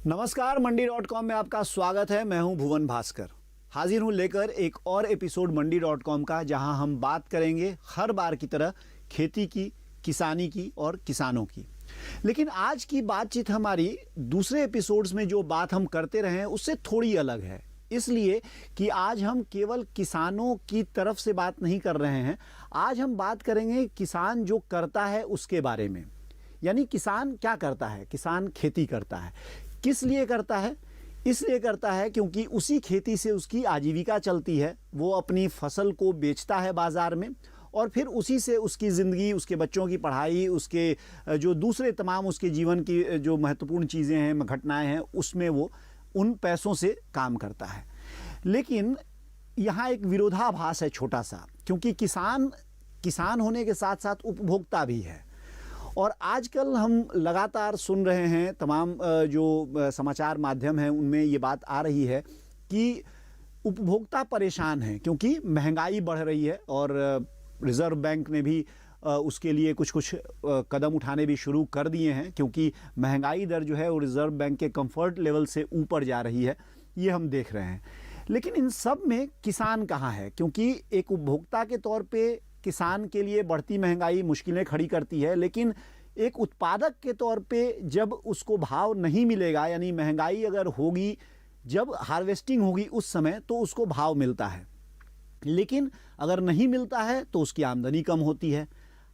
नमस्कार, मंडी.com में आपका स्वागत है। मैं हूं भुवन भास्कर। हाजिर हूं लेकर एक और एपिसोड मंडी.com का, जहां हम बात करेंगे हर बार की तरह खेती की, किसानी की और किसानों की। लेकिन आज की बातचीत हमारी दूसरे एपिसोड्स में जो बात हम करते रहे हैं उससे थोड़ी अलग है, इसलिए कि आज हम केवल किसानों की तरफ से बात नहीं कर रहे हैं। आज हम बात करेंगे किसान जो करता है उसके बारे में। यानी किसान क्या करता है? किसान खेती करता है। किस लिए करता है? इसलिए करता है क्योंकि उसी खेती से उसकी आजीविका चलती है। वो अपनी फसल को बेचता है बाज़ार में और फिर उसी से उसकी ज़िंदगी, उसके बच्चों की पढ़ाई, उसके जो दूसरे तमाम उसके जीवन की जो महत्वपूर्ण चीज़ें हैं, घटनाएं हैं, उसमें वो उन पैसों से काम करता है। लेकिन यहाँ एक विरोधाभास है छोटा सा, क्योंकि किसान होने के साथ साथ उपभोक्ता भी है। और आजकल हम लगातार सुन रहे हैं, तमाम जो समाचार माध्यम हैं उनमें ये बात आ रही है कि उपभोक्ता परेशान हैं क्योंकि महंगाई बढ़ रही है और रिज़र्व बैंक ने भी उसके लिए कुछ कदम उठाने भी शुरू कर दिए हैं, क्योंकि महंगाई दर जो है वो रिज़र्व बैंक के कंफर्ट लेवल से ऊपर जा रही है, ये हम देख रहे हैं। लेकिन इन सब में किसान कहाँ है? क्योंकि एक उपभोक्ता के तौर पे किसान के लिए बढ़ती महंगाई मुश्किलें खड़ी करती है, लेकिन एक उत्पादक के तौर पे जब उसको भाव नहीं मिलेगा, यानी महंगाई अगर होगी, जब हार्वेस्टिंग होगी उस समय तो उसको भाव मिलता है, लेकिन अगर नहीं मिलता है तो उसकी आमदनी कम होती है।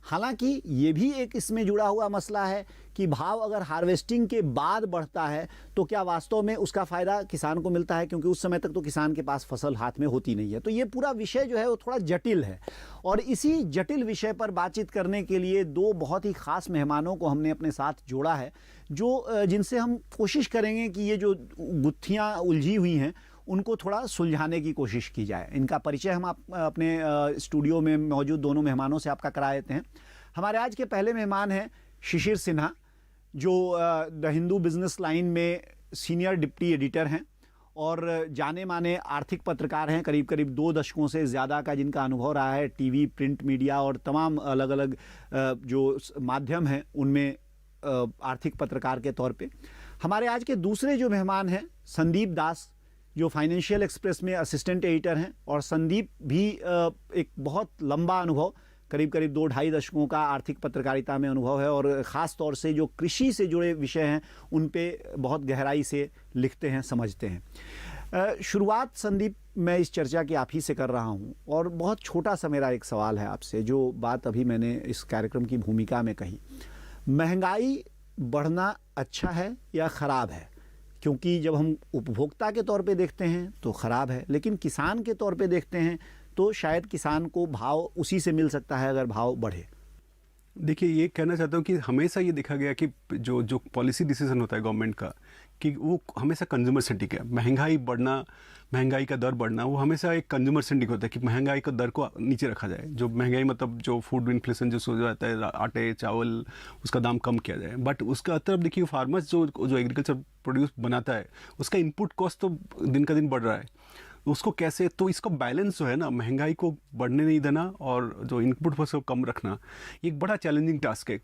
हालांकि ये भी एक इसमें जुड़ा हुआ मसला है कि भाव अगर हार्वेस्टिंग के बाद बढ़ता है तो क्या वास्तव में उसका फ़ायदा किसान को मिलता है, क्योंकि उस समय तक तो किसान के पास फसल हाथ में होती नहीं है। तो ये पूरा विषय जो है वो थोड़ा जटिल है और इसी जटिल विषय पर बातचीत करने के लिए दो बहुत ही ख़ास मेहमानों को हमने अपने साथ जोड़ा है, जो जिनसे हम कोशिश करेंगे कि ये जो गुत्थियाँ उलझी हुई हैं उनको थोड़ा सुलझाने की कोशिश की जाए। इनका परिचय हम अपने स्टूडियो में मौजूद दोनों मेहमानों से आपका करा देते हैं। हमारे आज के पहले मेहमान हैं शिशिर सिन्हा, जो द हिंदू बिजनेस लाइन में सीनियर डिप्टी एडिटर हैं और जाने माने आर्थिक पत्रकार हैं। करीब करीब 2 दशकों से ज़्यादा का जिनका अनुभव रहा है टीवी, प्रिंट मीडिया और तमाम अलग अलग जो माध्यम हैं उनमें आर्थिक पत्रकार के तौर पे। हमारे आज के दूसरे जो मेहमान हैं संदीप दास, जो फाइनेंशियल एक्सप्रेस में असिस्टेंट एडिटर हैं, और संदीप भी एक बहुत लंबा अनुभव, करीब करीब 2-2.5 दशकों का आर्थिक पत्रकारिता में अनुभव है और ख़ास तौर से जो कृषि से जुड़े विषय हैं उन पे बहुत गहराई से लिखते हैं, समझते हैं। शुरुआत संदीप मैं इस चर्चा की आप ही से कर रहा हूं और बहुत छोटा सा मेरा एक सवाल है आपसे, जो बात अभी मैंने इस कार्यक्रम की भूमिका में कही। महंगाई बढ़ना अच्छा है या ख़राब है? क्योंकि जब हम उपभोक्ता के तौर पे देखते हैं तो ख़राब है, लेकिन किसान के तौर पे देखते हैं तो शायद किसान को भाव उसी से मिल सकता है अगर भाव बढ़े। देखिए, ये कहना चाहता हूँ कि हमेशा ये देखा गया कि जो पॉलिसी डिसीजन होता है गवर्नमेंट का, कि वो हमेशा कंज्यूमर सेंट्रिक है। महंगाई बढ़ना, महंगाई का दर बढ़ना, वो हमेशा एक कंज्यूमर सेंट्रिक होता है कि महंगाई का दर को नीचे रखा जाए। जो महंगाई मतलब जो फूड इन्फ्लेशन जो हो जाता है, आटे चावल, उसका दाम कम किया जाए। बट उसका तरफ देखिए, फार्मर्स जो एग्रीकल्चर प्रोड्यूस बनाता है, उसका इनपुट कॉस्ट तो दिन का दिन बढ़ रहा है। उसको कैसे, तो इसका बैलेंस जो है ना, महंगाई को बढ़ने नहीं देना और जो इनपुट को कम रखना, ये एक बड़ा चैलेंजिंग टास्क है।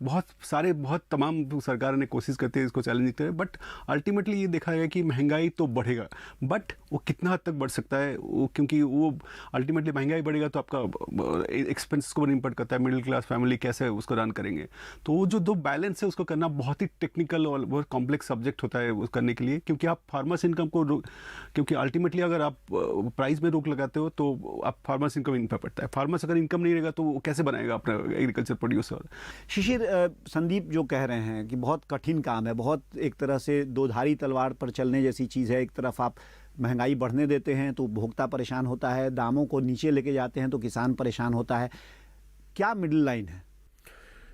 बहुत तमाम सरकार ने कोशिश करती है इसको चैलेंजिंग करें, बट अल्टीमेटली ये देखा गया कि महंगाई तो बढ़ेगा, बट वो कितना हद तक बढ़ सकता है, क्योंकि वो अल्टीमेटली महंगाई बढ़ेगा तो आपका एक्सपेंसेस को इम्पैक्ट करता है। मिडिल क्लास फैमिली कैसे उसको रन करेंगे? तो वो जो दो बैलेंस है उसको करना बहुत ही टेक्निकल और बहुत कॉम्प्लेक्स सब्जेक्ट होता है करने के लिए, क्योंकि आप फार्मर्स इनकम को, क्योंकि अल्टीमेटली अगर आप प्राइस में रोक लगाते हो तो आप फार्मर्स इनकम इम्पैक्ट पड़ता है। फार्मर्स अगर इनकम नहीं रहेगा तो वो कैसे बनाएगा अपना एग्रीकल्चर प्रोड्यूसर? शिशिर, संदीप जो कह रहे हैं कि बहुत कठिन काम है, बहुत एक तरह से दोधारी तलवार पर चलने जैसी चीज़ है। एक तरफ आप महंगाई बढ़ने देते हैं तो उपभोक्ता परेशान होता है, दामों को नीचे लेके जाते हैं तो किसान परेशान होता है। क्या मिडिल लाइन है?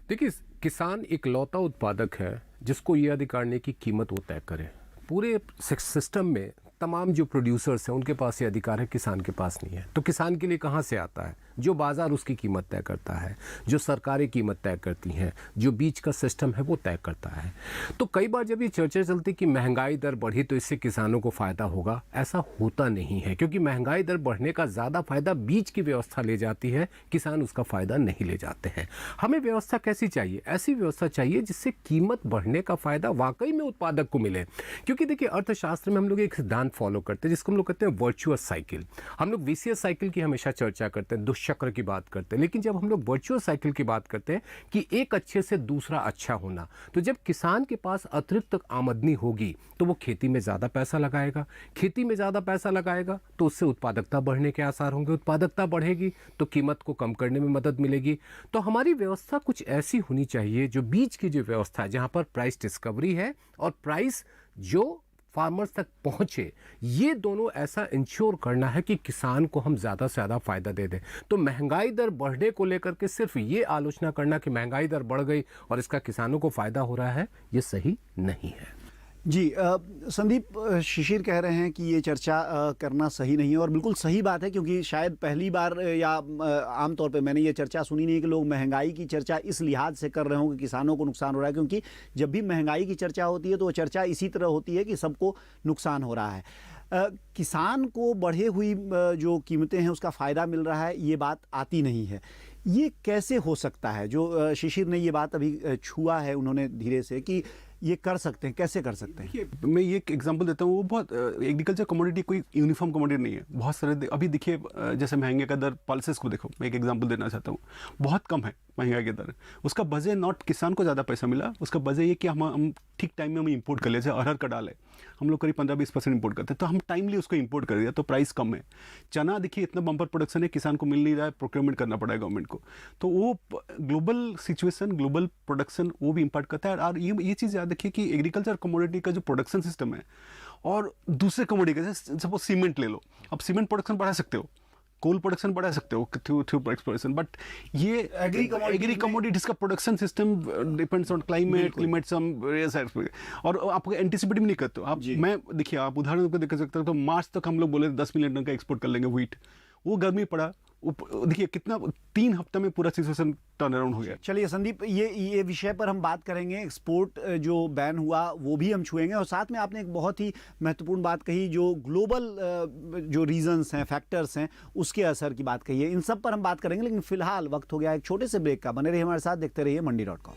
देखिए, किसान एक लौता उत्पादक है जिसको ये अधिकार नहीं कि कीमत वो तय करे। पूरे सिस्टम में तमाम जो प्रोड्यूसर्स हैं उनके पास ये अधिकार है, किसान के पास नहीं है। तो किसान के लिए कहाँ से आता है? जो बाजार उसकी कीमत तय करता है, जो सरकारें कीमत तय करती हैं, जो बीच का सिस्टम है वो तय करता है। तो कई बार जब ये चर्चा चलती कि महंगाई दर बढ़ी तो इससे किसानों को फायदा होगा, ऐसा होता नहीं है, क्योंकि महंगाई दर बढ़ने का ज्यादा फायदा बीज की व्यवस्था ले जाती है, किसान उसका फायदा नहीं ले जाते हैं। हमें व्यवस्था कैसी चाहिए? ऐसी व्यवस्था चाहिए जिससे कीमत बढ़ने का फायदा वाकई में उत्पादक को मिले। क्योंकि देखिए अर्थशास्त्र में हम लोग एक सिद्धांत फॉलो करते हैं जिसको हम लोग कहते हैं वर्चुअस साइकिल। हम लोग वीसीएस साइकिल की हमेशा चर्चा करते हैं, दुष्चक्र की बात करते हैं, लेकिन जब हम लोग वर्चुअस साइकिल की बात करते हैं कि एक अच्छे से दूसरा अच्छा होना, तो जब किसान के पास अतिरिक्त आमदनी होगी तो वो खेती में ज्यादा पैसा लगाएगा, खेती में ज्यादा पैसा लगाएगा तो उससे उत्पादकता बढ़ने के आसार होंगे, उत्पादकता बढ़ेगी तो कीमत को कम करने में मदद मिलेगी। तो हमारी व्यवस्था कुछ ऐसी होनी चाहिए जो बीच की जो व्यवस्था है, जहां पर प्राइस डिस्कवरी है और प्राइस जो फार्मर्स तक पहुंचे, ये दोनों ऐसा इंश्योर करना है कि किसान को हम ज़्यादा से ज़्यादा फायदा दे दें। तो महंगाई दर बढ़ने को लेकर के सिर्फ ये आलोचना करना कि महंगाई दर बढ़ गई और इसका किसानों को फायदा हो रहा है, ये सही नहीं है। जी संदीप, शिशिर कह रहे हैं कि ये चर्चा करना सही नहीं है और बिल्कुल सही बात है, क्योंकि शायद पहली बार या आमतौर पे मैंने ये चर्चा सुनी नहीं कि लोग महंगाई की चर्चा इस लिहाज से कर रहे हों कि किसानों को नुकसान हो रहा है, क्योंकि जब भी महंगाई की चर्चा होती है तो वो चर्चा इसी तरह होती है कि सबको नुकसान हो रहा है। किसान को बढ़े हुई जो कीमतें हैं उसका फ़ायदा मिल रहा है, ये बात आती नहीं है। ये कैसे हो सकता है? जो शिशिर ने ये बात अभी छुआ है उन्होंने धीरे से, कि ये कर सकते हैं, कैसे कर सकते हैं? मैं ये एक एग्जांपल देता हूँ। वो बहुत एग्रीकल्चर कमोडिटी कोई यूनिफॉर्म कमोडिटी नहीं है, बहुत सारे अभी देखिए जैसे महंगे का दर पल्सेस को देखो, मैं एक एग्जांपल देना चाहता हूँ, बहुत कम है महंगाई की दर। उसका वजह नॉट किसान को ज़्यादा पैसा मिला, उसका वजह ये कि हम ठीक टाइम में हम इंपोर्ट कर ले। जैसे अरहर का दाल है, हम लोग करीब 15-20% इंपोर्ट करते हैं, तो हम टाइमली उसको इंपोर्ट कर दिया तो प्राइस कम है। चना देखिए इतना बम्पर प्रोडक्शन है, किसान को मिल नहीं रहा है, प्रोक्योरमेंट करना पड़ा है गवर्नमेंट को, तो वो ग्लोबल सिचुएशन, ग्लोबल प्रोडक्शन वो भी इम्पैक्ट करता है। और ये चीज़ याद रखिए कि एग्रीकल्चर कमोडिटी का जो प्रोडक्शन सिस्टम है और दूसरे कमोडिटी का, जैसे सपोज सीमेंट ले लो, अब सीमेंट प्रोडक्शन बढ़ा सकते हो, कोल प्रोडक्शन बढ़ा सकते हो थ्रू एक्सप्लोरेशन, बट ये एग्री कमोडिटीज का production system depends on climate some और आप एंटिसिपेट भी नहीं करते हो आप। मैं देखिए आप उदाहरण को देख सकते हो, तो मार्च तक हम लोग बोले 10 मिलियन टन का एक्सपोर्ट कर लेंगे व्हीट, वो गर्मी पड़ा, देखिए कितना 3 हफ्ते में पूरा सिचुएशन टर्न अराउंड हो गया। चलिए संदीप, ये विषय पर हम बात करेंगे। एक्सपोर्ट जो बैन हुआ वो भी हम छुएंगे, और साथ में आपने एक बहुत ही महत्वपूर्ण बात कही, जो ग्लोबल जो रीजंस हैं, फैक्टर्स हैं, उसके असर की बात कही है। इन सब पर हम बात करेंगे, लेकिन फिलहाल वक्त हो गया एक छोटे से ब्रेक का। बने रहिए हमारे साथ, देखते रहिए मंडी.com।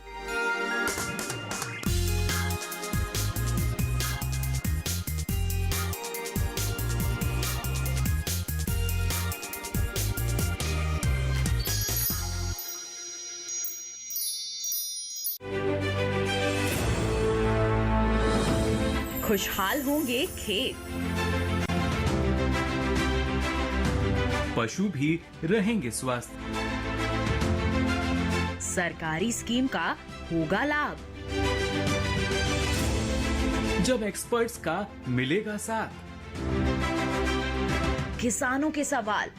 खुशहाल होंगे खेत, पशु भी रहेंगे स्वस्थ, सरकारी स्कीम का होगा लाभ, जब एक्सपर्ट्स का मिलेगा साथ, किसानों के सवाल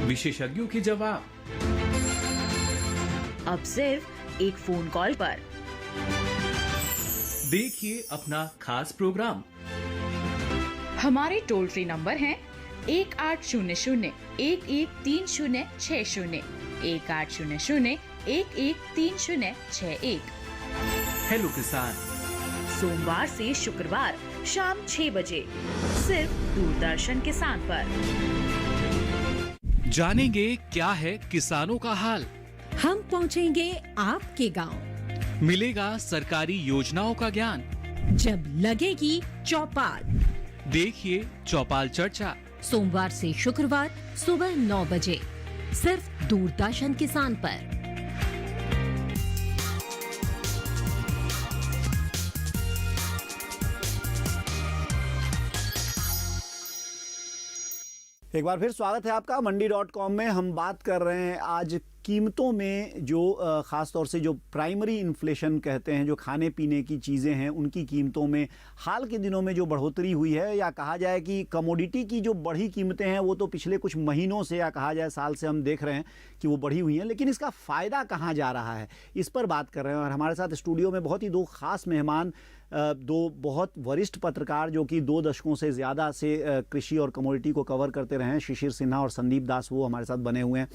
विशेषज्ञों के जवाब, अब सिर्फ एक फोन कॉल पर। देखिए अपना खास प्रोग्राम। हमारे टोल फ्री नंबर हैं 1800-113060, 1800-113061। हेलो किसान, सोमवार से शुक्रवार शाम 6 बजे सिर्फ दूरदर्शन किसान पर। जानेंगे क्या है किसानों का हाल, हम पहुंचेंगे आपके गांव, मिलेगा सरकारी योजनाओं का ज्ञान, जब लगेगी चौपाल। देखिए चौपाल चर्चा, सोमवार से शुक्रवार सुबह 9 बजे सिर्फ दूरदर्शन किसान पर। एक बार फिर स्वागत है आपका मंडी.com में। हम बात कर रहे हैं आज कीमतों में, जो ख़ास तौर से जो प्राइमरी इन्फ्लेशन कहते हैं, जो खाने पीने की चीज़ें हैं, उनकी कीमतों में हाल के दिनों में जो बढ़ोतरी हुई है, या कहा जाए कि कमोडिटी की जो बढ़ी कीमतें हैं वो तो पिछले कुछ महीनों से, या कहा जाए साल से हम देख रहे हैं कि वो बढ़ी हुई हैं, लेकिन इसका फ़ायदा कहाँ जा रहा है, इस पर बात कर रहे हैं। और हमारे साथ स्टूडियो में बहुत ही दो ख़ास मेहमान दो बहुत वरिष्ठ पत्रकार जो कि 2 दशकों से ज़्यादा से कृषि और कमोडिटी को कवर करते रहे हैं, शिशिर सिन्हा और संदीप दास, वो हमारे साथ बने हुए हैं।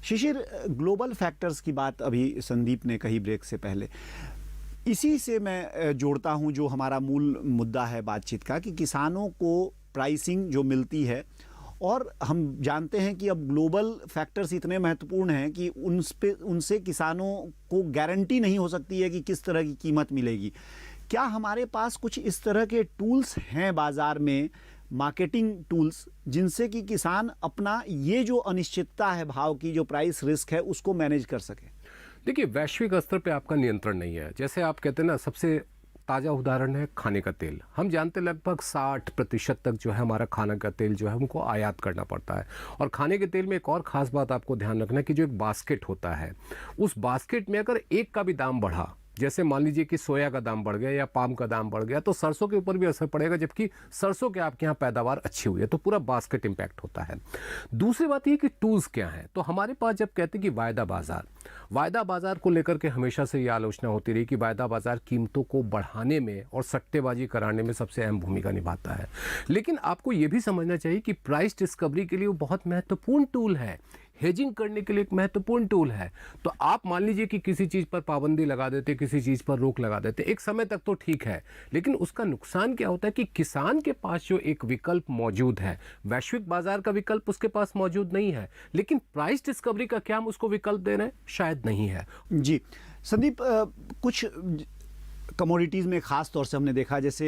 शिशिर, ग्लोबल फैक्टर्स की बात अभी संदीप ने कही ब्रेक से पहले, इसी से मैं जोड़ता हूं जो हमारा मूल मुद्दा है बातचीत का, कि किसानों को प्राइसिंग जो मिलती है, और हम जानते हैं कि अब ग्लोबल फैक्टर्स इतने महत्वपूर्ण हैं कि उनसे किसानों को गारंटी नहीं हो सकती है कि किस तरह की कीमत मिलेगी। क्या हमारे पास कुछ इस तरह के टूल्स हैं बाज़ार में, मार्केटिंग टूल्स, जिनसे कि किसान अपना ये जो अनिश्चितता है भाव की, जो प्राइस रिस्क है, उसको मैनेज कर सके? देखिए, वैश्विक स्तर पे आपका नियंत्रण नहीं है। जैसे आप कहते हैं ना, सबसे ताज़ा उदाहरण है खाने का तेल। हम जानते हैं लगभग 60% तक जो है हमारा खाने का तेल जो है हमको आयात करना पड़ता है। और खाने के तेल में एक और ख़ास बात आपको ध्यान रखना है कि जो एक बास्केट होता है, उस बास्केट में अगर एक का भी दाम बढ़ा, जैसे मान लीजिए कि सोया का दाम बढ़ गया या पाम का दाम बढ़ गया, तो सरसों के ऊपर भी असर पड़ेगा, जबकि सरसों के आपके यहाँ पैदावार अच्छी हुई है, तो पूरा बास्केट इंपैक्ट होता है। दूसरी बात ये कि टूल्स क्या हैं। तो हमारे पास जब कहते हैं कि वायदा बाजार को लेकर के हमेशा से ये आलोचना होती रही कि वायदा बाजार कीमतों को बढ़ाने में और सट्टेबाजी कराने में सबसे अहम भूमिका निभाता है। लेकिन आपको ये भी समझना चाहिए कि प्राइस डिस्कवरी के लिए वो बहुत महत्वपूर्ण टूल है, हेजिंग करने के लिए एक महत्वपूर्ण टूल है। तो आप मान लीजिए कि किसी चीज़ पर पाबंदी लगा देते, किसी चीज़ पर रोक लगा देते, एक समय तक तो ठीक है, लेकिन उसका नुकसान क्या होता है कि किसान के पास जो एक विकल्प मौजूद है, वैश्विक बाजार का विकल्प उसके पास मौजूद नहीं है, लेकिन प्राइस डिस्कवरी का क्या हम उसको विकल्प दे रहे हैं? शायद नहीं है। जी संदीप, कुछ कमोडिटीज़ में ख़ास तौर से हमने देखा, जैसे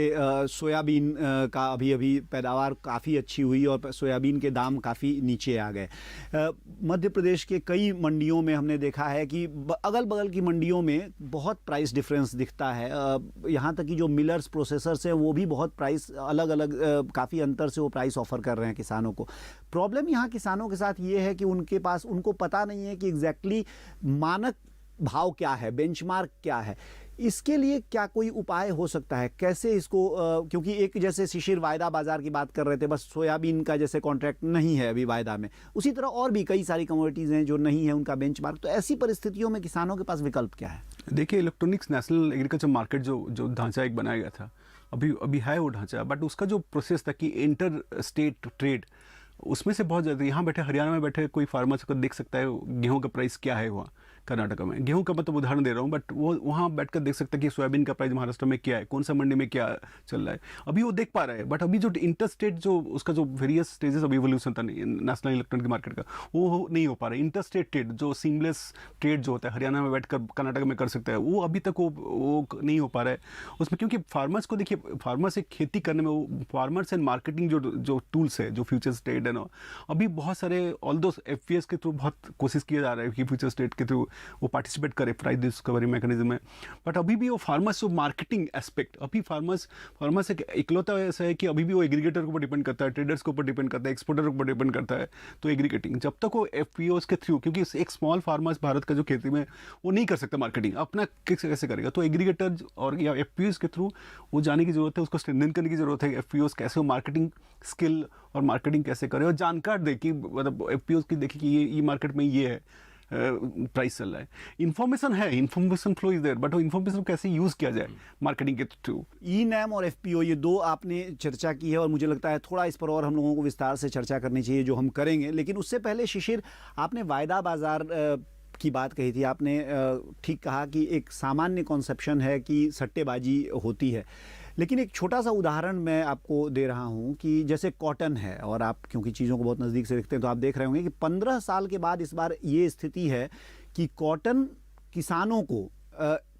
सोयाबीन का अभी पैदावार काफ़ी अच्छी हुई और सोयाबीन के दाम काफ़ी नीचे आ गए। मध्य प्रदेश के कई मंडियों में हमने देखा है कि अगल बगल की मंडियों में बहुत प्राइस डिफरेंस दिखता है। यहाँ तक कि जो मिलर्स, प्रोसेसर्स हैं, वो भी बहुत प्राइस अलग अलग, काफ़ी अंतर से वो प्राइस ऑफ़र कर रहे हैं किसानों को। प्रॉब्लम यहाँ किसानों के साथ ये है कि उनको पता नहीं है कि एग्जैक्टली मानक भाव क्या है, बेंचमार्क क्या है। इसके लिए क्या कोई उपाय हो सकता है? कैसे इसको क्योंकि एक जैसे शिशिर वायदा बाजार की बात कर रहे थे, बस सोयाबीन का जैसे कॉन्ट्रैक्ट नहीं है अभी वायदा में, उसी तरह और भी कई सारी कमोडिटीज़ हैं जो नहीं है उनका बेंचमार्क। तो ऐसी परिस्थितियों में किसानों के पास विकल्प क्या है? देखिए, इलेक्ट्रॉनिक्स नेशनल एग्रीकल्चर मार्केट जो ढांचा एक बनाया गया था, अभी है वो ढांचा, बट उसका जो प्रोसेस था कि इंटर स्टेट ट्रेड, उसमें से बहुत ज़्यादा, यहाँ बैठे हरियाणा में बैठे कोई फार्मर को देख सकता है गेहूं का प्राइस क्या है वहाँ कर्नाटका में। गेहूं का मतलब उदाहरण दे रहा हूँ, बट वो वहाँ बैठकर देख सकता है कि सोयाबीन का प्राइस महाराष्ट्र में क्या है, कौन सा मंडी में क्या चल रहा है, अभी वो देख पा रहा है। बट अभी जो इंटर स्टेट जो उसका जो वेरियस स्टेजेस ऑफ इवोल्यूशन था नेशनल इलेक्ट्रॉनिक मार्केट का, वो नहीं हो पा रहा है। इंटर स्टेट ट्रेड जो सीमलेस ट्रेड जो होता है, हरियाणा में बैठकर कर्नाटक में कर सकता है, वो अभी तक वो नहीं हो पा रहा है उसमें। क्योंकि फार्मर्स को देखिए, फार्मर्स से खेती करने में वो फार्मर्स एंड मार्केटिंग जो टूल्स है, जो फ्यूचर्स ट्रेड है ना, अभी बहुत सारे ऑल्दो FPS के थ्रू बहुत कोशिश किया जा रहा है कि फ्यूचर्स ट्रेड के थ्रू वो पार्टिसिपेट करे प्राइस डिस्कवरी मैकेनिज्म में। बट अभी भी वो फार्मर्स जो मार्केटिंग एस्पेक्ट, अभी फार्मर्स एक इकलौता ऐसा है कि अभी भी वो एग्रीगेटर के ऊपर डिपेंड करता है, ट्रेडर्स के ऊपर डिपेंड करता है, एक्सपोर्टर के ऊपर डिपेंड करता है। तो एग्रीगेटिंग जब तक वो FPOs के थ्रू, क्योंकि एक स्मॉल फार्मर्स भारत का जो खेती में वो नहीं कर सकता मार्केटिंग, अपना कैसे करेगा, तो एग्रीगेटर और या FPOs के थ्रू वो जाने की जरूरत है, उसको स्ट्रेंथन करने की जरूरत है। FPOs कैसे वो मार्केटिंग स्किल और मार्केटिंग कैसे करे, और जानकार दे कि मतलब FPOs की देखिए कि ये मार्केट में ये है प्राइस चल रहा है। इन्फॉर्मेशन है, information flow is there, but वो इन्फॉर्मेशन कैसे यूज किया जाए मार्केटिंग के थ्रू। ई-नैम और FPO, ये दो आपने चर्चा की है और मुझे लगता है थोड़ा इस पर और हम लोगों को विस्तार से चर्चा करनी चाहिए, जो हम करेंगे। लेकिन उससे पहले शिशिर, आपने वायदा बाजार की बात कही थी। आपने ठीक कहा कि एक सामान्य कॉन्सेप्शन है कि सट्टेबाजी होती है, लेकिन एक छोटा सा उदाहरण मैं आपको दे रहा हूं कि जैसे कॉटन है, और आप क्योंकि चीज़ों को बहुत नज़दीक से देखते हैं तो आप देख रहे होंगे कि 15 साल के बाद इस बार ये स्थिति है कि कॉटन किसानों को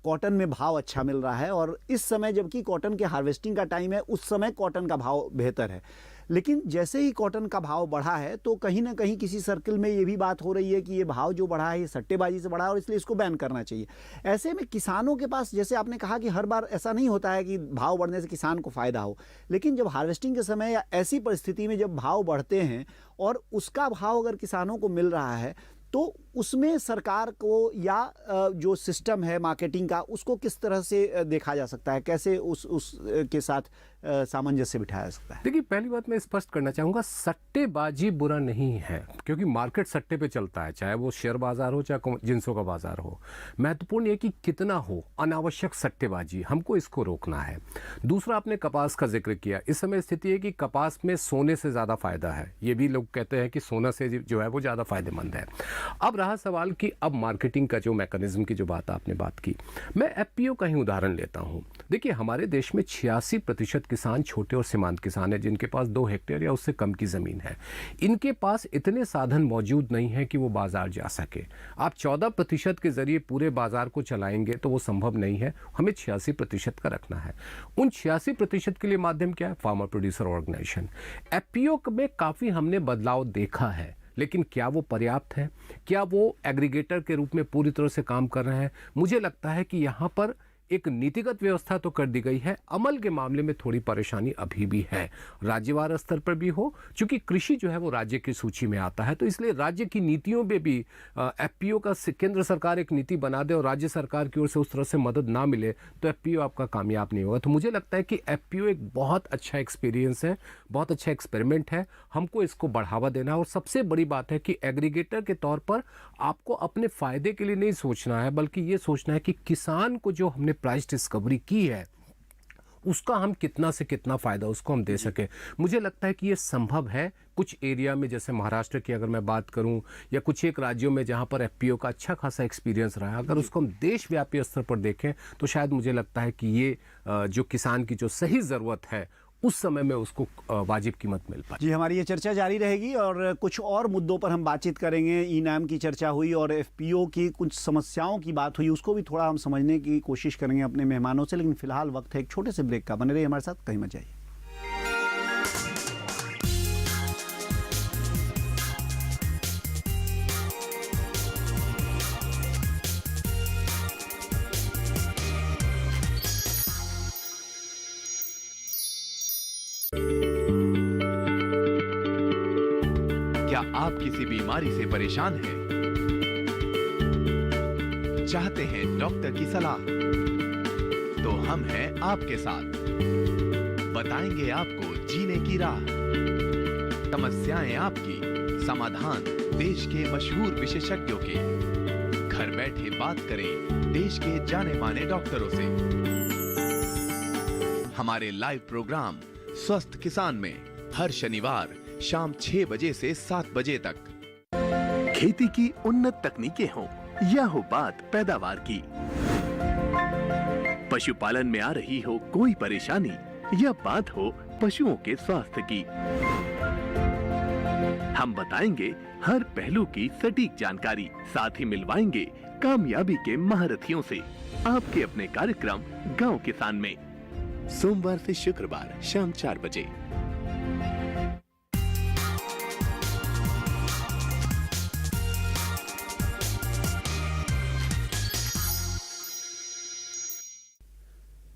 कॉटन में भाव अच्छा मिल रहा है, और इस समय जबकि कॉटन के हार्वेस्टिंग का टाइम है, उस समय कॉटन का भाव बेहतर है। लेकिन जैसे ही कॉटन का भाव बढ़ा है तो कहीं ना कहीं किसी सर्कल में ये भी बात हो रही है कि ये भाव जो बढ़ा है ये सट्टेबाजी से बढ़ा है और इसलिए इसको बैन करना चाहिए। ऐसे में किसानों के पास, जैसे आपने कहा कि हर बार ऐसा नहीं होता है कि भाव बढ़ने से किसान को फ़ायदा हो, लेकिन जब हार्वेस्टिंग के समय या ऐसी परिस्थिति में जब भाव बढ़ते हैं और उसका भाव अगर किसानों को मिल रहा है, तो उसमें सरकार को या जो सिस्टम है मार्केटिंग का उसको किस तरह से देखा जा सकता है, कैसे उस के साथ सामंजस्य बिठाया जा सकता है? देखिए, पहली बात मैं स्पष्ट करना चाहूँगा, सट्टेबाजी बुरा नहीं है, क्योंकि मार्केट सट्टे पे चलता है, चाहे वो शेयर बाजार हो चाहे जिंसों का बाजार हो। महत्वपूर्ण ये कि कितना हो अनावश्यक सट्टेबाजी, हमको इसको रोकना है। दूसरा, आपने कपास का जिक्र किया। इस समय स्थिति है कि कपास में सोने से ज़्यादा फायदा है, ये भी लोग कहते हैं कि सोना से जो है वो ज़्यादा फायदेमंद है। अब रहा सवाल कि अब मार्केटिंग का जो मैकेनिज्म की जो आपने बात की, मैं एफपीओ का ही उदाहरण लेता हूँ। देखिए, हमारे देश में 86% किसान छोटे और सीमांत किसान हैं, जिनके पास 2 हेक्टेयर या उससे कम की ज़मीन है। इनके पास इतने साधन मौजूद नहीं है कि वो बाजार जा सके। आप 14% के जरिए पूरे बाजार को चलाएंगे तो वो संभव नहीं है, हमें 86% का रखना है। उन 86% के लिए माध्यम क्या है? Farmer producer organisation. एफपीओ में काफ़ी हमने बदलाव देखा है, लेकिन क्या वो पर्याप्त है? क्या वो एग्रीगेटर के रूप में पूरी तरह से काम कर रहे हैं? मुझे लगता है कि यहाँ पर एक नीतिगत व्यवस्था तो कर दी गई है, अमल के मामले में थोड़ी परेशानी अभी भी है, राज्यवार स्तर पर भी हो, क्योंकि कृषि जो है वो राज्य की सूची में आता है, तो इसलिए राज्य की नीतियों में भी एफपीओ का केंद्र सरकार एक नीति बना दे और राज्य सरकार की ओर से उस तरह से मदद ना मिले तो एफपीओ आपका कामयाब नहीं होगा। तो मुझे लगता है कि एफपीओ एक बहुत अच्छा एक्सपीरियंस है, बहुत अच्छा एक्सपेरिमेंट है, हमको इसको बढ़ावा देना है। और सबसे बड़ी बात है कि एग्रीगेटर के तौर पर आपको अपने फायदे के लिए नहीं सोचना है, बल्कि ये सोचना है कि किसान को जो हमने प्राइस डिस्कवरी की है उसका हम कितना से कितना फ़ायदा उसको हम दे सके। मुझे लगता है कि ये संभव है कुछ एरिया में, जैसे महाराष्ट्र की अगर मैं बात करूं, या कुछ एक राज्यों में जहां पर एफपीओ का अच्छा खासा एक्सपीरियंस रहा है, अगर उसको हम देशव्यापी स्तर पर देखें तो शायद मुझे लगता है कि ये जो किसान की जो सही ज़रूरत है उस समय में उसको वाजिब कीमत मिल पाए। जी, हमारी ये चर्चा जारी रहेगी और कुछ और मुद्दों पर हम बातचीत करेंगे। ई नाम की चर्चा हुई और एफपीओ की कुछ समस्याओं की बात हुई, उसको भी थोड़ा हम समझने की कोशिश करेंगे अपने मेहमानों से। लेकिन फिलहाल वक्त है एक छोटे से ब्रेक का। बने रहिए हमारे साथ, कहीं मत जाइए। क्या आप किसी बीमारी से परेशान हैं? चाहते हैं डॉक्टर की सलाह? तो हम हैं आपके साथ, बताएंगे आपको जीने की राह। समस्याएं आपकी, समाधान देश के मशहूर विशेषज्ञों के। घर बैठे बात करें देश के जाने माने डॉक्टरों से। हमारे लाइव प्रोग्राम स्वस्थ किसान में हर शनिवार शाम 6 बजे से 7 बजे तक। खेती की उन्नत तकनीकें हों या हो बात पैदावार की, पशुपालन में आ रही हो कोई परेशानी या बात हो पशुओं के स्वास्थ्य की, हम बताएंगे हर पहलू की सटीक जानकारी, साथ ही मिलवाएंगे कामयाबी के महारथियों से। आपके अपने कार्यक्रम गांव किसान में, सोमवार से शुक्रवार शाम 4 बजे।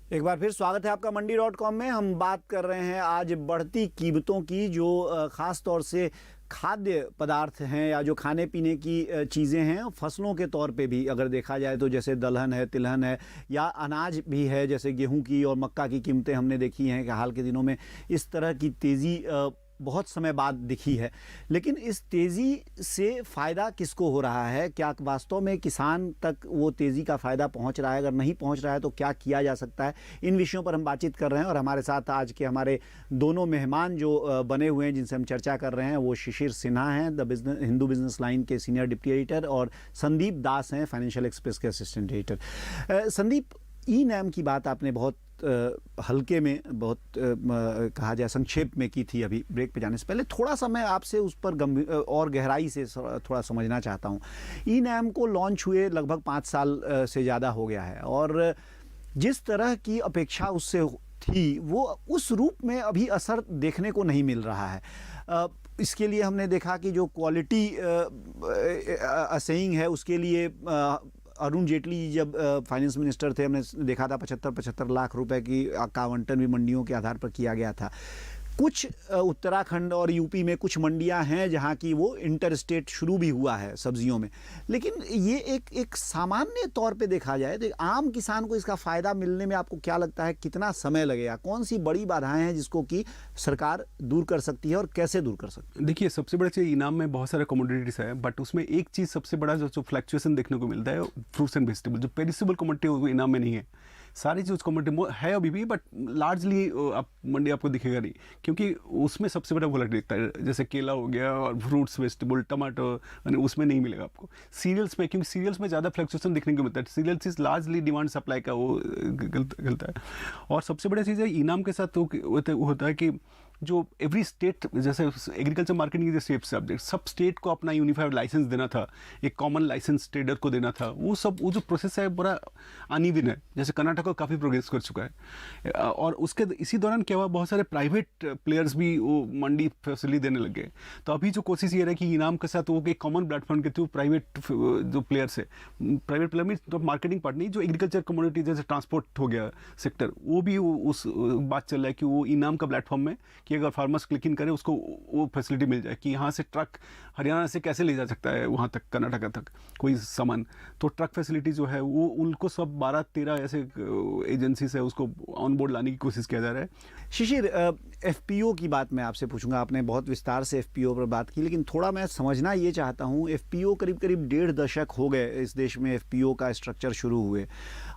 एक बार फिर स्वागत है आपका मंडी.com में। हम बात कर रहे हैं आज बढ़ती कीमतों की, जो ख़ास तौर से खाद्य पदार्थ हैं या जो खाने पीने की चीज़ें हैं, फसलों के तौर पे भी अगर देखा जाए तो जैसे दलहन है, तिलहन है, या अनाज भी है जैसे गेहूं की और मक्का की कीमतें हमने देखी हैं कि हाल के दिनों में इस तरह की तेज़ी बहुत समय बाद दिखी है। लेकिन इस तेज़ी से फ़ायदा किसको हो रहा है? क्या वास्तव में किसान तक वो तेज़ी का फ़ायदा पहुंच रहा है? अगर नहीं पहुंच रहा है तो क्या किया जा सकता है? इन विषयों पर हम बातचीत कर रहे हैं और हमारे साथ आज के हमारे दोनों मेहमान जो बने हुए हैं जिनसे हम चर्चा कर रहे हैं वो शिशिर सिन्हा हैं, हिंदू बिजनेस लाइन के सीनियर डिप्टी एडिटर, और संदीप दास हैं, फाइनेंशियल एक्सप्रेस के असिस्टेंट एडिटर। संदीप, ई नाम की बात आपने बहुत हल्के में, बहुत कहा जाए संक्षेप में की थी अभी ब्रेक पे जाने से पहले। थोड़ा सा मैं आपसे उस पर गंभीर और गहराई से थोड़ा समझना चाहता हूँ। ई नाम को लॉन्च हुए लगभग 5 साल से ज़्यादा हो गया है और जिस तरह की अपेक्षा उससे थी वो उस रूप में अभी असर देखने को नहीं मिल रहा है। इसके लिए हमने देखा कि जो क्वालिटी असेइंग है उसके लिए अरुण जेटली जब फाइनेंस मिनिस्टर थे, हमने देखा था 75 लाख रुपए की का आवंटन भी मंडियों के आधार पर किया गया था। कुछ उत्तराखंड और यूपी में कुछ मंडियां हैं जहां की वो इंटर स्टेट शुरू भी हुआ है सब्जियों में, लेकिन ये एक सामान्य तौर पे देखा जाए तो आम किसान को इसका फ़ायदा मिलने में आपको क्या लगता है कितना समय लगेगा? कौन सी बड़ी बाधाएं हैं जिसको कि सरकार दूर कर सकती है और कैसे दूर कर सकती है? देखिए, सबसे बड़ा चीज़ इनाम में बहुत सारे कमोडिटीज़ है, बट उसमें एक चीज़ सबसे बड़ा जो फ्लक्चुएशन देखने को मिलता है फ्रूट्स एंड वेजिटेबल, जो पेरिसेबल कमोडिटी वो इनाम में नहीं है। सारी चीज़ कमोडिटी है अभी भी, बट लार्जली आप मंडी आपको दिखेगा नहीं, क्योंकि उसमें सबसे बड़ा वोलेटिलिटी दिखता है। जैसे केला हो गया और फ्रूट्स, वेजिटेबल, टमाटर, उसमें नहीं मिलेगा आपको। सीरियल्स में, क्योंकि सीरियल्स में ज़्यादा फ्लक्चुएशन देखने को मिलता है। Cereals is largely demand supply का वो गलता है। और सबसे बड़ी चीज़ है इनाम के साथ होता है कि जो एवरी स्टेट, जैसे एग्रीकल्चर मार्केटिंग के स्टेट सब्जेक्ट, सब स्टेट को अपना यूनिफाइड लाइसेंस देना था, एक कॉमन लाइसेंस ट्रेडर को देना था, वो जो प्रोसेस है बड़ा अनइवन है। जैसे कर्नाटक काफ़ी प्रोग्रेस कर चुका है, और उसके इसी दौरान क्या हुआ, बहुत सारे प्राइवेट प्लेयर्स भी वो मंडी फैसिलिटी देने लग गए। तो अभी जो कोशिश ये है कि इनाम के साथ वो एक कॉमन प्लेटफॉर्म के थ्रू प्राइवेट जो प्लेयर्स है, प्राइवेट प्लेयर में तो मार्केटिंग पार्ट नहीं, जो एग्रीकल्चर कम्युनिटी जैसे ट्रांसपोर्ट हो गया सेक्टर, वो भी उस बात चल रहा है कि वो इनाम का प्लेटफॉर्म में कि अगर फार्मर्स क्लिक इन करे उसको वो फैसिलिटी मिल जाए कि यहाँ से ट्रक हरियाणा से कैसे ले जा सकता है वहाँ तक, कर्नाटक तक कोई सामान। तो ट्रक फैसिलिटी जो है वो उनको सब 12-13 ऐसे एजेंसी से उसको ऑन बोर्ड लाने की कोशिश किया जा रहा है। शिशिर, एफपीओ की बात मैं आपसे पूछूंगा। आपने बहुत विस्तार से एफपीओ पर बात की, लेकिन थोड़ा मैं समझना ये चाहता हूँ, एफपीओ करीब 1.5 दशक हो गए इस देश में एफपीओ का स्ट्रक्चर शुरू हुए,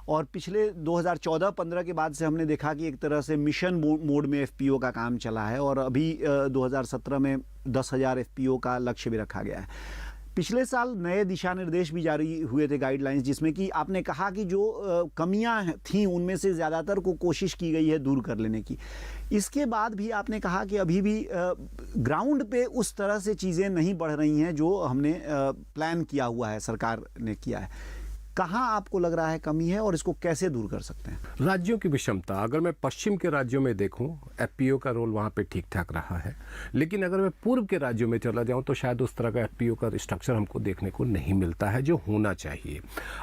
और पिछले 2014-15 के बाद से हमने देखा कि एक तरह से मिशन मोड में एफपीओ का काम चला है, और अभी 2017 में 10,000 एफपीओ का लक्ष्य भी रखा गया है। पिछले साल नए दिशा निर्देश भी जारी हुए थे, गाइडलाइंस, जिसमें कि आपने कहा कि जो कमियां थीं उनमें से ज़्यादातर को कोशिश की गई है दूर कर लेने की। इसके बाद भी आपने कहा कि अभी भी ग्राउंड पे उस तरह से चीज़ें नहीं बढ़ रही हैं जो हमने प्लान किया हुआ है, सरकार ने किया है। कहाँ आपको लग रहा है कमी है और इसको कैसे दूर कर सकते हैं? राज्यों की विषमता। अगर मैं पश्चिम के राज्यों में देखूं, एफपीओ का रोल वहाँ पे ठीक ठाक रहा है, लेकिन अगर मैं पूर्व के राज्यों में चला जाऊं तो शायद उस तरह का एफपीओ का स्ट्रक्चर हमको देखने को नहीं मिलता है जो होना चाहिए।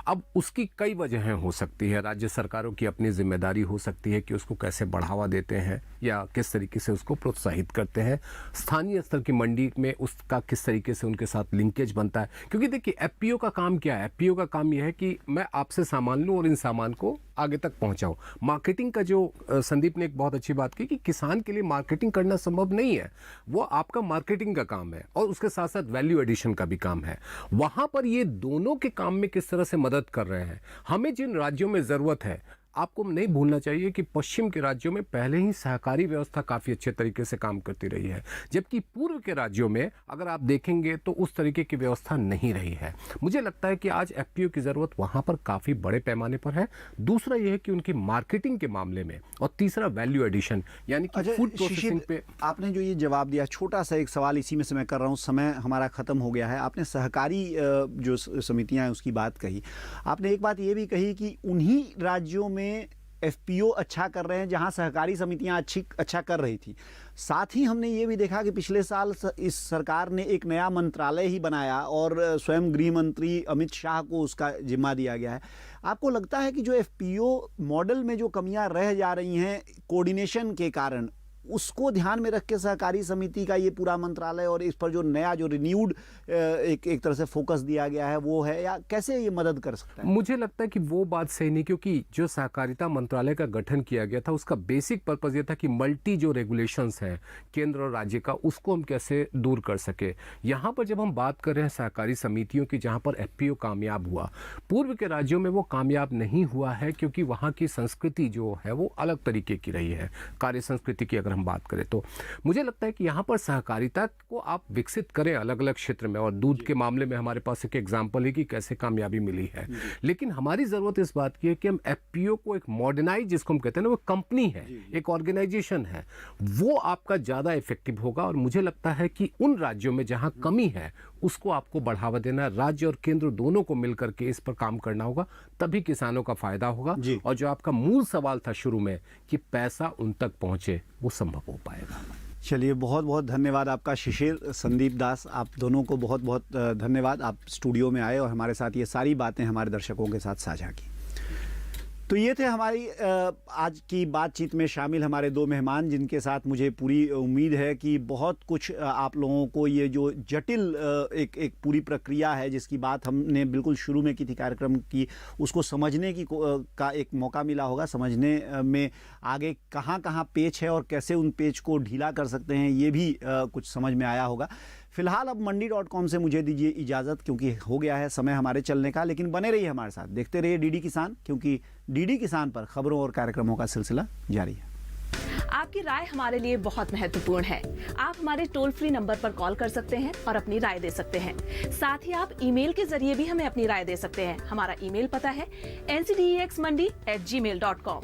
अब उसकी कई वजहें हो सकती है। राज्य सरकारों की अपनी जिम्मेदारी हो सकती है कि उसको कैसे बढ़ावा देते हैं या किस तरीके से उसको प्रोत्साहित करते हैं। स्थानीय स्तर की मंडी में उसका किस तरीके से उनके साथ लिंकेज बनता है, क्योंकि देखिए एफपीओ का काम क्या है? एफपीओ का काम यह है कि मैं आपसे सामान लूं और इन सामान को आगे तक पहुंचाऊं। मार्केटिंग का जो संदीप ने एक बहुत अच्छी बात की कि किसान के लिए मार्केटिंग करना संभव नहीं है, वो आपका मार्केटिंग का काम है और उसके साथ साथ वैल्यू एडिशन का भी काम है। वहां पर ये दोनों के काम में किस तरह से मदद कर रहे हैं। हमें जिन राज्यों में जरूरत है, आपको नहीं भूलना चाहिए कि पश्चिम के राज्यों में पहले ही सहकारी व्यवस्था काफ़ी अच्छे तरीके से काम करती रही है, जबकि पूर्व के राज्यों में अगर आप देखेंगे तो उस तरीके की व्यवस्था नहीं रही है। मुझे लगता है कि आज एफपीओ की ज़रूरत वहाँ पर काफ़ी बड़े पैमाने पर है। दूसरा यह है कि उनकी मार्केटिंग के मामले में, और तीसरा वैल्यू एडिशन, यानी कि फूड प्रोसेसिंग पे। आपने जो ये जवाब दिया, छोटा सा एक सवाल इसी में से मैं कर रहा हूँ, समय हमारा ख़त्म हो गया है। आपने सहकारी जो समितियाँ हैं उसकी बात कही, आपने एक बात ये भी कही कि उन्हीं राज्यों में एफपीओ अच्छा कर रहे हैं जहां सहकारी समितियां अच्छा कर रही थी। साथ ही हमने ये भी देखा कि पिछले साल इस सरकार ने एक नया मंत्रालय ही बनाया और स्वयं गृह मंत्री अमित शाह को उसका जिम्मा दिया गया है। आपको लगता है कि जो एफपीओ मॉडल में जो कमियां रह जा रही हैं कोऑर्डिनेशन के कारण, उसको ध्यान में रख के सहकारी समिति का ये पूरा मंत्रालय और इस पर जो नया जो रिन्यूड एक तरह से फोकस दिया गया है वो है, या कैसे ये मदद कर सकता है? मुझे लगता है कि वो बात सही नहीं, क्योंकि जो सहकारिता मंत्रालय का गठन किया गया था उसका बेसिक पर्पस ये था कि मल्टी जो रेगुलेशंस हैं केंद्र और राज्य का, उसको हम कैसे दूर कर सके। यहाँ पर जब हम बात कर रहे हैं सहकारी समितियों की जहाँ पर एफपीओ कामयाब हुआ, पूर्व के राज्यों में वो कामयाब नहीं हुआ है क्योंकि वहाँ की संस्कृति जो है वो अलग तरीके की रही है। कार्य संस्कृति की अगर हम बात करें तो मुझे लगता है कि यहाँ पर सहकारिता को आप विकसित करें अलग अलग क्षेत्र में, और दूध के मामले में हमारे पास एक एग्जांपल है कि कैसे कामयाबी मिली है। लेकिन हमारी जरूरत इस बात की है कि हम एफपीओ को एक मॉडर्नाइज, जिसको हम कहते हैं ना, वो कंपनी है, एक ऑर्गेनाइजेशन है, वो आपका ज्यादा इफेक्टिव होगा। और मुझे लगता है कि उन राज्यों में जहां कमी है उसको आपको बढ़ावा देना, राज्य और केंद्र दोनों को मिलकर के इस पर काम करना होगा, तभी किसानों का फायदा होगा। और जो आपका मूल सवाल था शुरू में कि पैसा उन तक पहुंचे, वो संभव हो पाएगा। चलिए, बहुत बहुत धन्यवाद आपका शिशिर, संदीप दास, आप दोनों को बहुत बहुत धन्यवाद। आप स्टूडियो में आए और हमारे साथ ये सारी बातें हमारे दर्शकों के साथ साझा की। तो ये थे हमारी आज की बातचीत में शामिल हमारे दो मेहमान, जिनके साथ मुझे पूरी उम्मीद है कि बहुत कुछ आप लोगों को ये जो जटिल एक पूरी प्रक्रिया है जिसकी बात हमने बिल्कुल शुरू में की थी कार्यक्रम की, उसको समझने की का एक मौका मिला होगा, समझने में आगे कहाँ कहाँ पेच है और कैसे उन पेच को ढीला कर सकते हैं ये भी कुछ समझ में आया होगा। फिलहाल अब मंडी.com से मुझे दीजिए इजाज़त, क्योंकि हो गया है समय हमारे चलने का। लेकिन बने रहिए हमारे साथ, देखते रहिए डीडी किसान, क्योंकि डीडी किसान पर खबरों और कार्यक्रमों का सिलसिला जारी है। आपकी राय हमारे लिए बहुत महत्वपूर्ण है। आप हमारे टोल फ्री नंबर पर कॉल कर सकते हैं और अपनी राय दे सकते हैं। साथ ही आप ईमेल के जरिए भी हमें अपनी राय दे सकते हैं। हमारा ईमेल पता है ncdexmandi@gmail.com।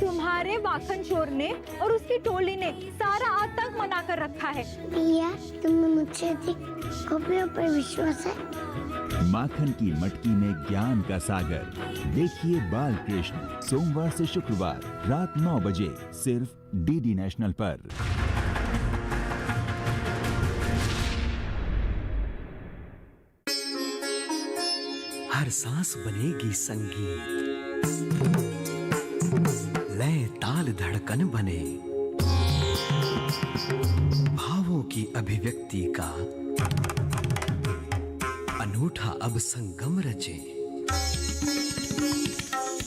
तुम्हारे माखन चोर ने और उसकी टोली ने सारा आतंक मना कर रखा है। भैया, तुम्हें मुझसे अधिक कपड़ों पर विश्वास है? माखन की मटकी में ज्ञान का सागर। देखिए बाल कृष्ण सोमवार से शुक्रवार रात 9 बजे सिर्फ डीडी नेशनल पर। हर सांस बनेगी संगीत, लय ताल धड़कन बने, भावों की अभिव्यक्ति का अनूठा अब संगम रचे,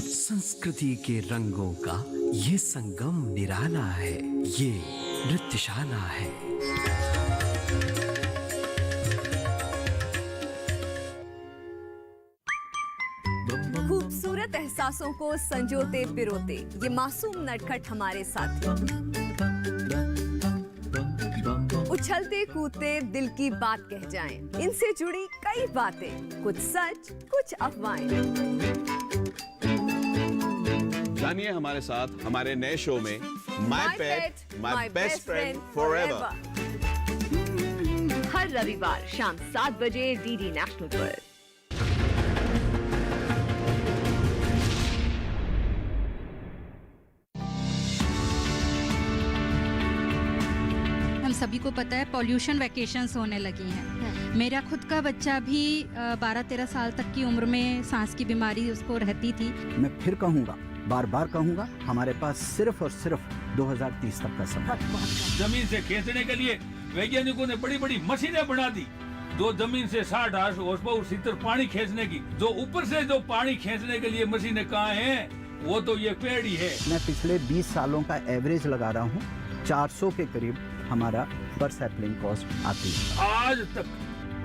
संस्कृति के रंगों का ये संगम निराला है, ये नृत्यशाला है। खूबसूरत एहसासों को संजोते पिरोते ये मासूम नटखट हमारे साथी, उछलते कूदते दिल की बात कह जाएं, इनसे जुड़ी कई बातें, कुछ सच कुछ अफवाहें। जानिए हमारे साथ हमारे नए शो में my pet my best friend forever, हर रविवार शाम 7 बजे डीडी नेशनल पर। सभी को पता है पॉल्यूशन वैकेशंस होने लगी हैं। मेरा खुद का बच्चा भी 12-13 साल तक की उम्र में सांस की बीमारी उसको रहती थी। मैं फिर कहूँगा, बार बार कहूँगा, हमारे पास सिर्फ और सिर्फ 2030 तक का समय। जमीन से खींचने के लिए वैज्ञानिकों ने बड़ी बड़ी मशीनें बना दी, जो जमीन से 60 हॉर्सपावर सीटर पानी खींचने की, जो ऊपर से जो पानी खींचने के लिए मशीनें कहाँ हैं, वो तो ये पेड़ ही है। मैं पिछले 20 सालों का एवरेज लगा रहा हूँ, 400 के करीब हमारा पर सैपलिंग कॉस्ट आती है। आज तक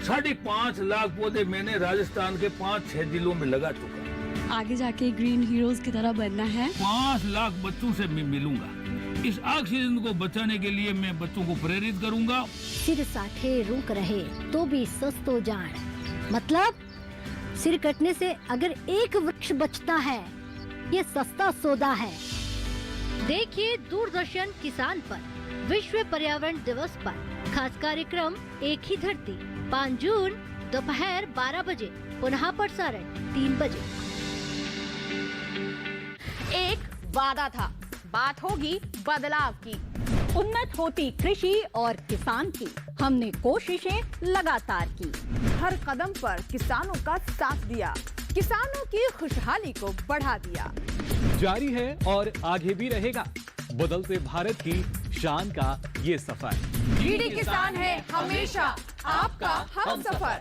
5.5 लाख पौधे मैंने राजस्थान के 5-6 जिलों में लगा चुका। आगे जाके ग्रीन हीरोज की तरह बनना है। 5 लाख बच्चों से मैं मिलूंगा। इस ऑक्सीजन को बचाने के लिए मैं बच्चों को प्रेरित करूंगा। सिर साठे रुक रहे तो भी सस्तो जान, मतलब सिर कटने से अगर एक वृक्ष बचता है, ये सस्ता सौदा है। देखिए दूरदर्शन किसान पर विश्व पर्यावरण दिवस पर खास कार्यक्रम एक ही धरती 5 जून दोपहर 12 बजे, पुनः प्रसारण 3 बजे। एक वादा था, बात होगी बदलाव की, उन्नत होती कृषि और किसान की, हमने कोशिशें लगातार की, हर कदम पर किसानों का साथ दिया, किसानों की खुशहाली को बढ़ा दिया। जारी है और आगे भी रहेगा बदलते भारत की शान का ये सफर। डीडी किसान है हमेशा आपका हमसफर।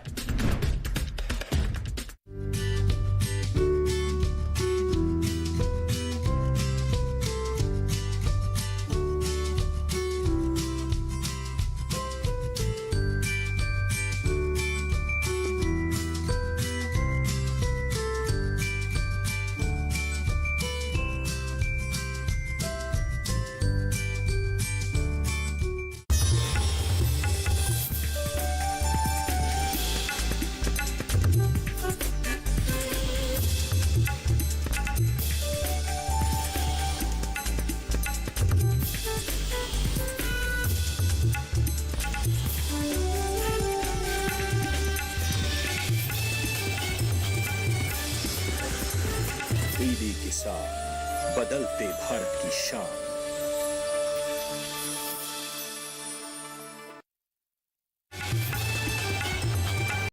बदलते भारत की शान।